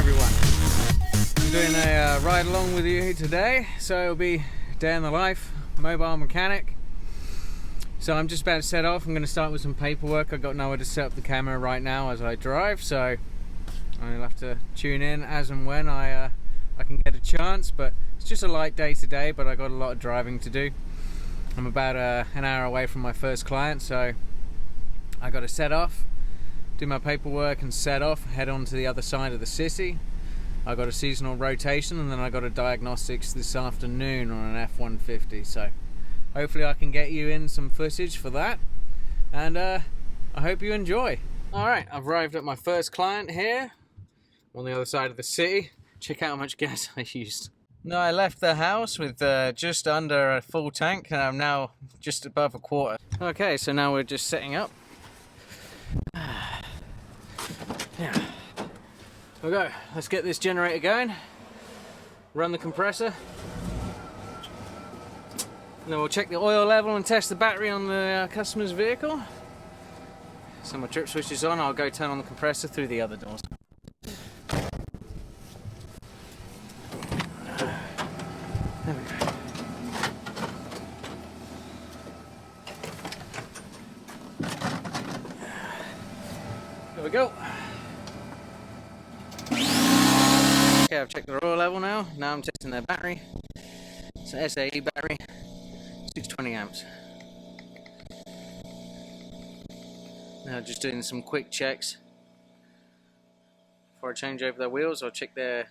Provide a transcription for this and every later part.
everyone. I'm doing a ride along with you today, so it'll be day in the life, mobile mechanic. So I'm just about to set off. I'm going to start with some paperwork. I've got nowhere to set up the camera right now as I drive, so I'll have to tune in as and when I can get a chance. But it's just a light day today, but I got a lot of driving to do. I'm about an hour away from my first client, so I got to set off, do my paperwork and set off, head on to the other side of the city. I got a seasonal rotation, and then I got a diagnostics this afternoon on an F-150, so hopefully I can get you in some footage for that, and I hope you enjoy. Alright, I've arrived at my first client here on the other side of the city. Check out how much gas I used. No, I left the house with just under a full tank, and I'm now just above a quarter. Okay, so now we're just setting up. Yeah. Here we go. Let's get this generator going. Run the compressor. And then we'll check the oil level and test the battery on the customer's vehicle. So my trip switch is on. I'll go turn on the compressor through the other doors. There we go. There we go. Okay, I've checked the oil level now. Now I'm testing their battery. It's an SAE battery, 620 amps. Now just doing some quick checks. Before I change over their wheels, I'll check their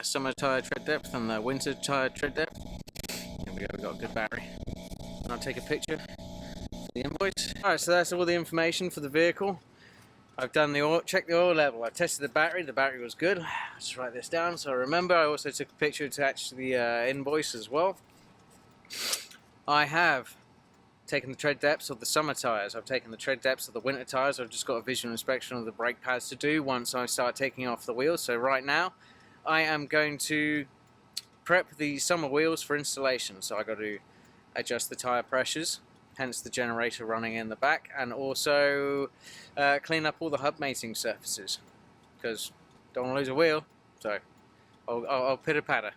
summer tyre tread depth and their winter tyre tread depth. There we go, we've got a good battery. And I'll take a picture for the invoice. Alright, so that's all the information for the vehicle. I've done the oil, checked the oil level, I've tested the battery was good. Let's write this down so I remember. I also took a picture attached to the invoice as well. I have taken the tread depths of the summer tyres, I've taken the tread depths of the winter tyres. I've just got a visual inspection of the brake pads to do once I start taking off the wheels. So right now I am going to prep the summer wheels for installation. So I've got to adjust the tyre pressures, hence the generator running in the back, and also clean up all the hub mating surfaces, because don't want to lose a wheel, so I'll pitter patter.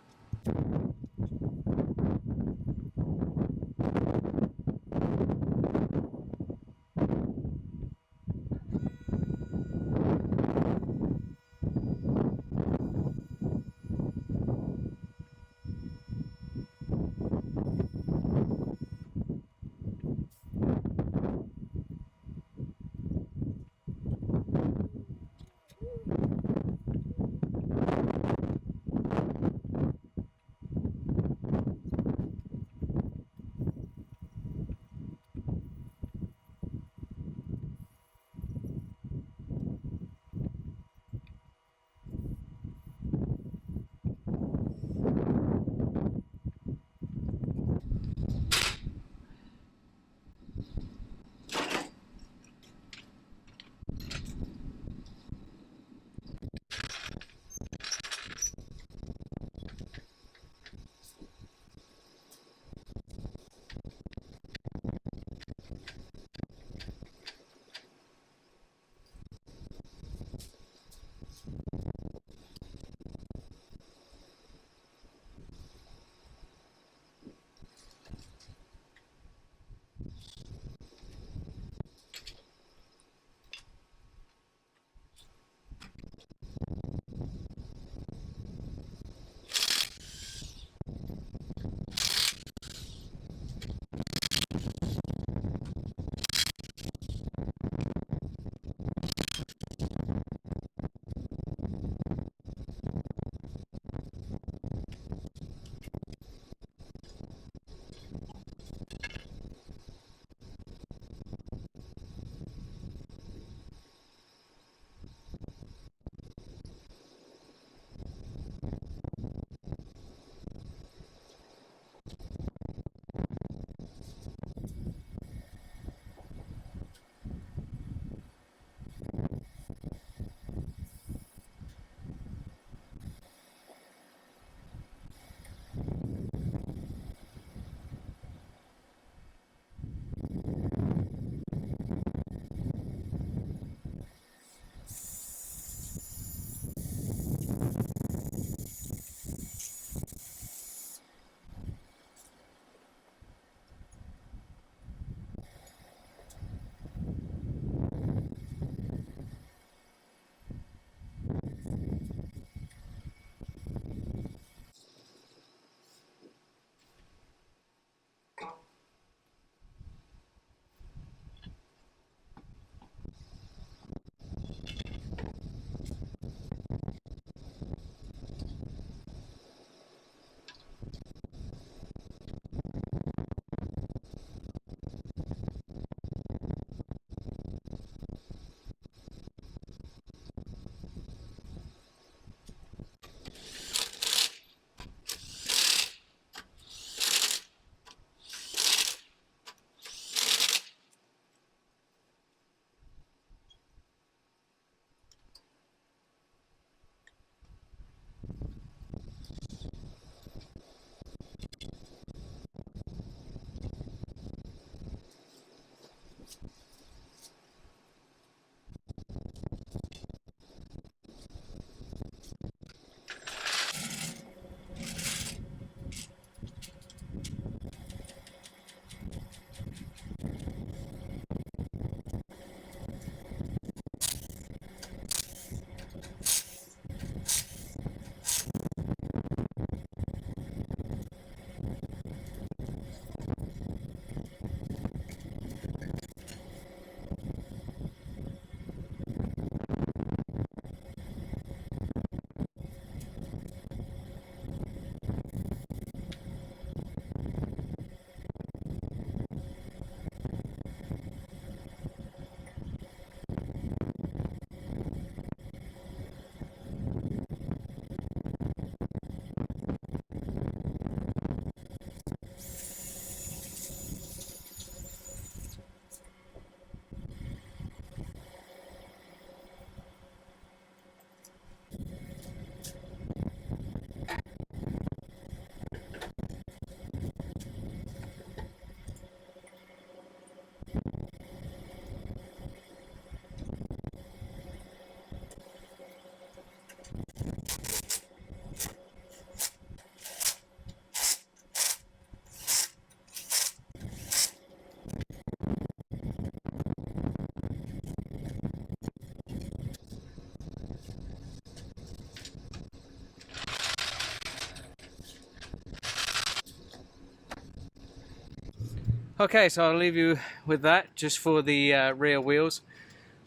Okay, so I'll leave you with that just for the rear wheels.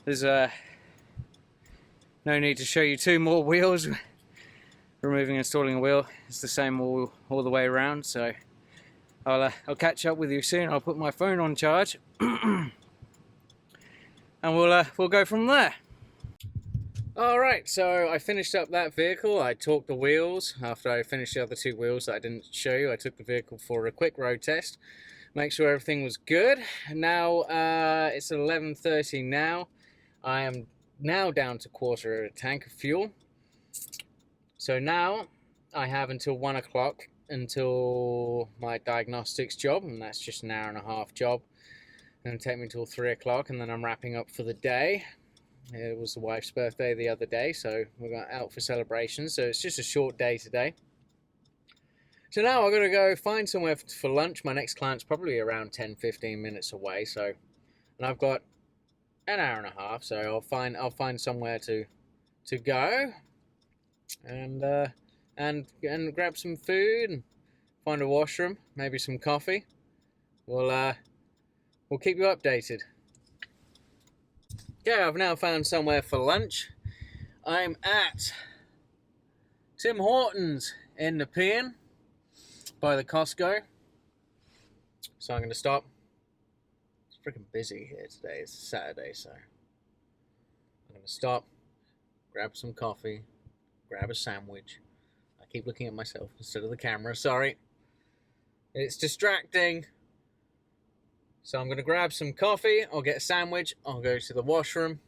There's no need to show you two more wheels. Removing and installing a wheel is the same all the way around, so I'll catch up with you soon. I'll put my phone on charge and we'll go from there. Alright, so I finished up that vehicle. I torqued the wheels. After I finished the other two wheels that I didn't show you, I took the vehicle for a quick road test, make sure everything was good. Now it's 11:30 now. I am now down to quarter of a tank of fuel. So now I have until 1 o'clock until my diagnostics job, and that's just an hour and a half job. And it'll take me until 3 o'clock, and then I'm wrapping up for the day. It was the wife's birthday the other day, so we got out for celebrations. So it's just a short day today. So now I've got to go find somewhere for lunch. My next client's probably around 10-15 minutes away. So, and I've got an hour and a half. So I'll find somewhere to go, and grab some food and find a washroom, maybe some coffee. We'll keep you updated. Okay, I've now found somewhere for lunch. I'm at Tim Hortons in Nepean by the Costco. So I'm going to stop. It's freaking busy here today. It's Saturday, so I'm going to stop, grab some coffee, grab a sandwich. I keep looking at myself instead of the camera, sorry. It's distracting. So I'm going to grab some coffee, I'll get a sandwich, I'll go to the washroom,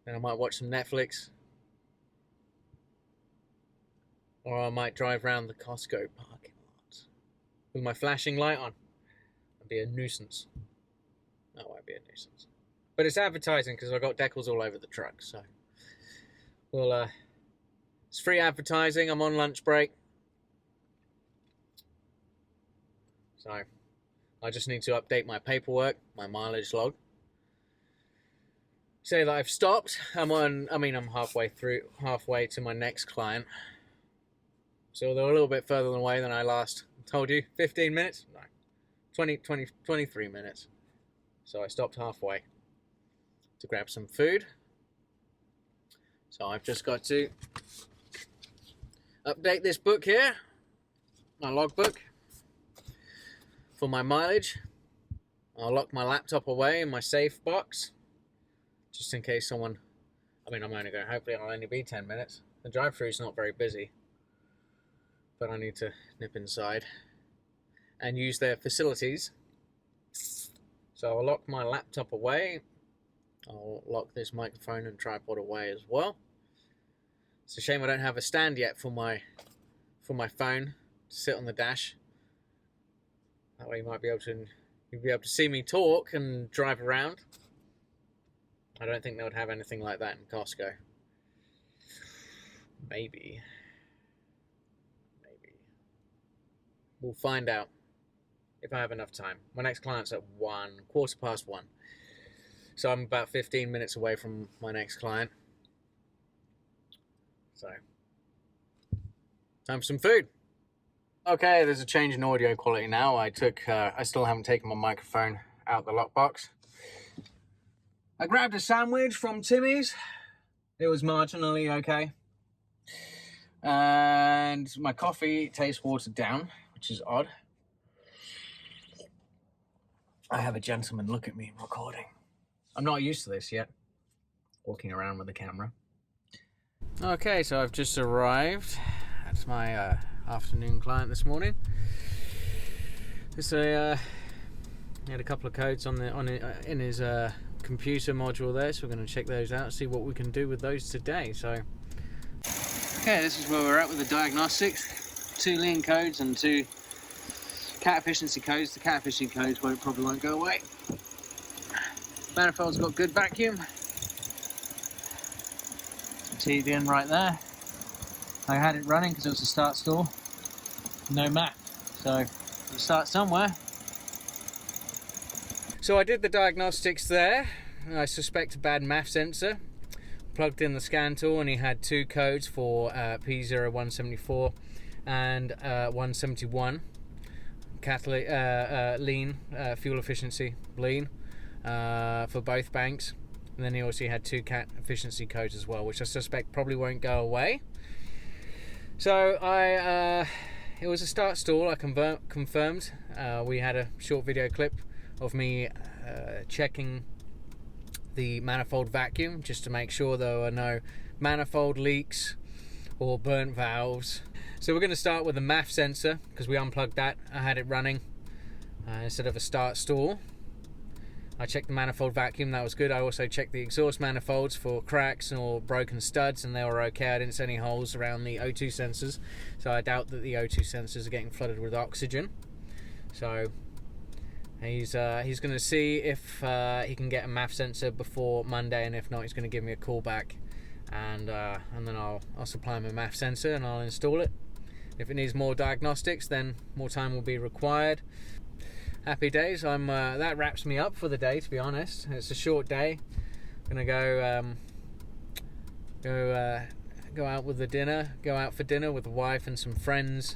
then I might watch some Netflix, or I might drive around the Costco parking lot with my flashing light on. It'd be a nuisance. No, it won't be a nuisance. But it's advertising because I've got decals all over the truck, so it's free advertising. I'm on lunch break. So I just need to update my paperwork, my mileage log. Say that I've stopped. I'm halfway to my next client. So they're a little bit further away than I last told you. 15 minutes? No. 23 minutes. So I stopped halfway to grab some food. So I've just got to update this book here, my logbook, for my mileage. I'll lock my laptop away in my safe box, just in case someone, I'm only going, hopefully it'll only be 10 minutes. The drive-thru is not very busy, but I need to nip inside and use their facilities. So I'll lock my laptop away. I'll lock this microphone and tripod away as well. It's a shame I don't have a stand yet for my phone to sit on the dash. That way you'll be able to see me talk and drive around. I don't think they would have anything like that in Costco. Maybe. We'll find out if I have enough time. My next client's at 1:15. So I'm about 15 minutes away from my next client. So, time for some food. Okay, there's a change in audio quality now. I still haven't taken my microphone out the lockbox. I grabbed a sandwich from Timmy's. It was marginally okay. And my coffee tastes watered down, which is odd. I have a gentleman look at me recording. I'm not used to this yet, walking around with the camera. Okay, so I've just arrived. That's my afternoon client this morning. He had a couple of codes in his computer module there, so we're going to check those out, see what we can do with those today. So, okay, this is where we're at with the diagnostics. 2 lean codes and 2 cat efficiency codes. The cat efficiency codes probably won't go away. Manifold's got good vacuum. TV in right there. I had it running because it was a start stall. No map, so we'll start somewhere. So I did the diagnostics there. I suspect a bad MAF sensor. Plugged in the scan tool and he had 2 codes for P0174 and 171. lean, fuel efficiency lean, for both banks. And then he also had 2 cat efficiency codes as well, which I suspect probably won't go away. So it was a start stall. I confirmed. We had a short video clip of me checking the manifold vacuum just to make sure there were no manifold leaks or burnt valves. So we're going to start with the MAF sensor because we unplugged that. I had it running instead of a start stall. I checked the manifold vacuum, that was good. I also checked the exhaust manifolds for cracks or broken studs, and they were okay. I didn't see any holes around the O2 sensors, so I doubt that the O2 sensors are getting flooded with oxygen. So he's going to see if he can get a MAF sensor before Monday, and if not, he's going to give me a call back, and then I'll supply him a MAF sensor and I'll install it. If it needs more diagnostics, then more time will be required. Happy days. That wraps me up for the day, to be honest. It's a short day. I'm gonna go out with the dinner. Go out for dinner with the wife and some friends.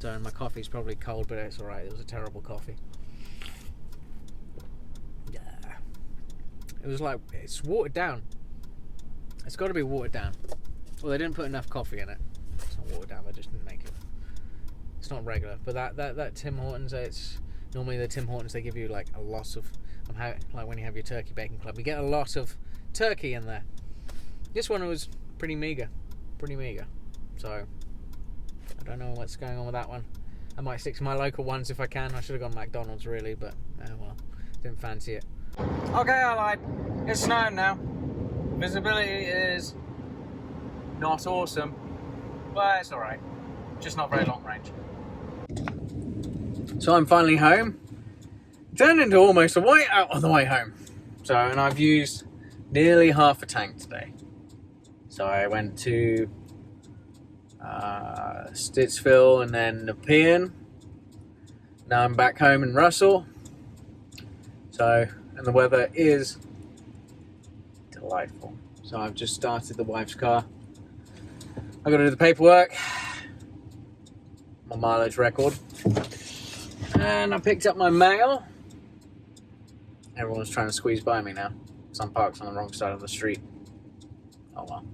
So my coffee's probably cold, but it's alright. It was a terrible coffee. Yeah. It was like, it's watered down. It's got to be watered down. Well, they didn't put enough coffee in it. It's not watered down. They just didn't make it. It's not regular, but that Tim Hortons, it's normally the Tim Hortons, they give you like a lot of, like when you have your turkey bacon club, you get a lot of turkey in there. This one was pretty meager, so I don't know what's going on with that one. I might stick to my local ones if I can. I should have gone McDonald's really, but well, didn't fancy it. Okay, I lied. It's snowing now. Visibility is not awesome, but it's alright. Just not very long range. So I'm finally home. Turned into almost a whiteout on the way home. And I've used nearly half a tank today. So I went to Stittsville and then Nepean. Now I'm back home in Russell. And the weather is delightful. So I've just started the wife's car. I've got to do the paperwork, my mileage record, and I picked up my mail. Everyone's trying to squeeze by me now, because I'm parked on the wrong side of the street. Oh well.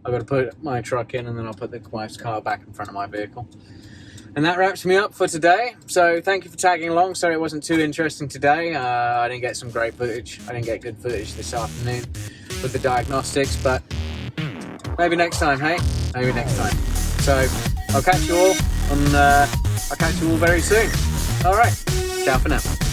I've got to put my truck in, and then I'll put the wife's car back in front of my vehicle. And that wraps me up for today. So thank you for tagging along. Sorry it wasn't too interesting today. I didn't get some great footage. I didn't get good footage this afternoon with the diagnostics, but maybe next time, hey? Maybe next time. So I'll catch you all very soon. All right. Ciao for now.